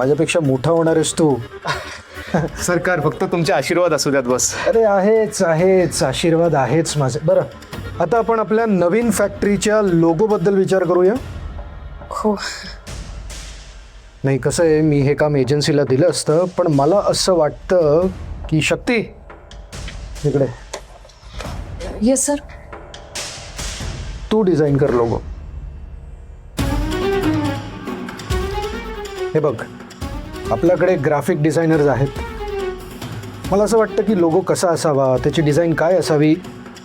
माझ्यापेक्षा मोठा होणार आहेस तू. सरकार फक्त तुमचे आशीर्वाद असू द्यात बस. अरे आहेच आहेच, आशीर्वाद आहेच माझे. बरं, आता आपण आपल्या नवीन फॅक्टरीच्या लोगो बद्दल विचार करूया. हो. नाही, कसं आहे, मी हे काम एजन्सीला दिलं असतं, पण मला असं वाटतं की शक्ती इकडे येस सर. तू डिझाईन कर लोगो. हे बघ, आपल्याकडे ग्राफिक डिझायनर्स आहेत. मला असं वाटतं की लोगो कसा असावा, त्याची डिझाईन काय असावी,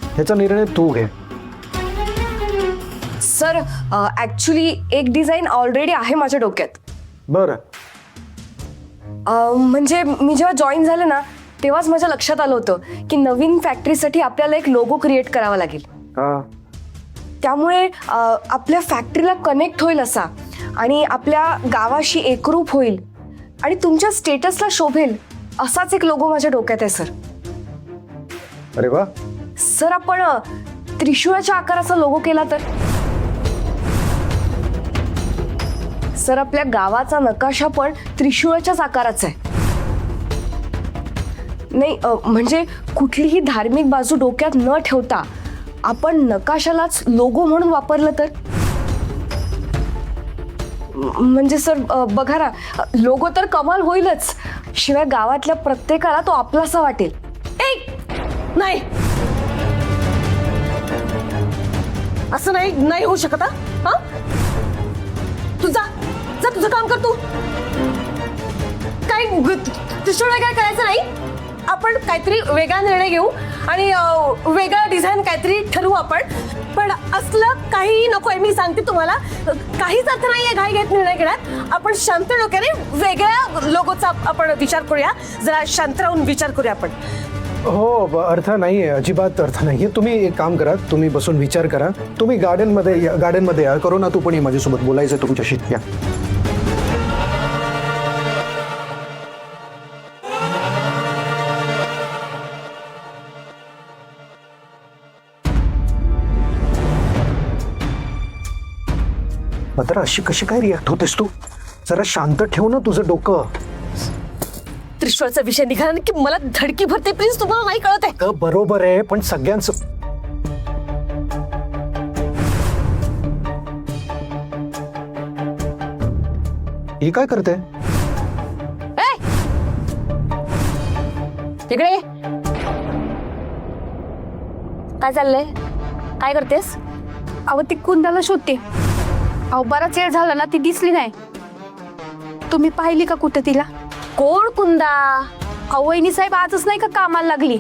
ह्याचा निर्णय तू घे. सर ॲक्च्युली एक डिझाईन ऑलरेडी आहे माझ्या डोक्यात. बरं. म्हणजे मी जेव्हा जॉईन झाले ना तेव्हाच माझ्या लक्षात आलं होतं की नवीन फॅक्टरीसाठी आपल्याला एक लोगो क्रिएट करावा लागेल. हां, त्यामुळे आपल्या फॅक्टरीला कनेक्ट होईल असा आणि आपल्या गावाशी एकरूप होईल आणि तुमच्या स्टेटसला शोभेल असाच एक लोगो माझ्या डोक्यात आहे सर. अरे वा. सर आपण त्रिशूळाच्या आकाराचा लोगो केला तर. सर आपल्या गावाचा नकाशा पण त्रिशूळाच्याच आकाराचा आहे. नाही म्हणजे कुठलीही धार्मिक बाजू डोक्यात न ठेवता आपण नकाशालाच लोगो म्हणून वापरलं तर. म्हणजे सर बघा ना, लोगो तर कमाल होईलच, शिवाय गावातल्या प्रत्येकाला तो आपलासा वाटेल. नाही, असं नाही होऊ शकत. हा, तू जा तुझं काम कर. तू काय त्रिशूळ काय करायचं नाही. आपण काहीतरी वेगळा निर्णय घेऊ आणि वेगळा डिझाईन काहीतरी ठरवू आपण. पण असलं काही नकोय, मी सांगते तुम्हाला. काहीच अर्थ नाहीये घाई घेत निर्णय घेण्यात. आपण शांत डोक्याने वेगळ्या लोगोचा आपण विचार करूया. जरा शांत राहून विचार करूया आपण. हो, अर्थ नाही आहे, अजिबात अर्थ नाही आहे. तुम्ही एक काम करा, तुम्ही बसून विचार करा. तुम्ही गार्डनमध्ये या. करोना, तू पण ये माझ्यासोबत, बोलायचं तुमच्याशी. या. मात्र अशी कशी काय रिॲक्ट होतेस तू? जरा शांत ठेव ना तुझं डोकं. त्रिशूळाचा विषय निघाला ना की मला धडकी भरते. प्लीज, तुम्हाला नाही कळत आहे. बरोबर आहे, पण सगळ्यांचं ही काय करते? तिकडे काय चाललंय? काय करतेस? अहो ती कुंदाला शोधते. अहो बराच वेळ झाला ना, ती दिसली नाही. तुम्ही पाहिली का कुठं तिला? कोण कुंदा? अहो वहिनी साहेब आजच नाही का कामाला लागली.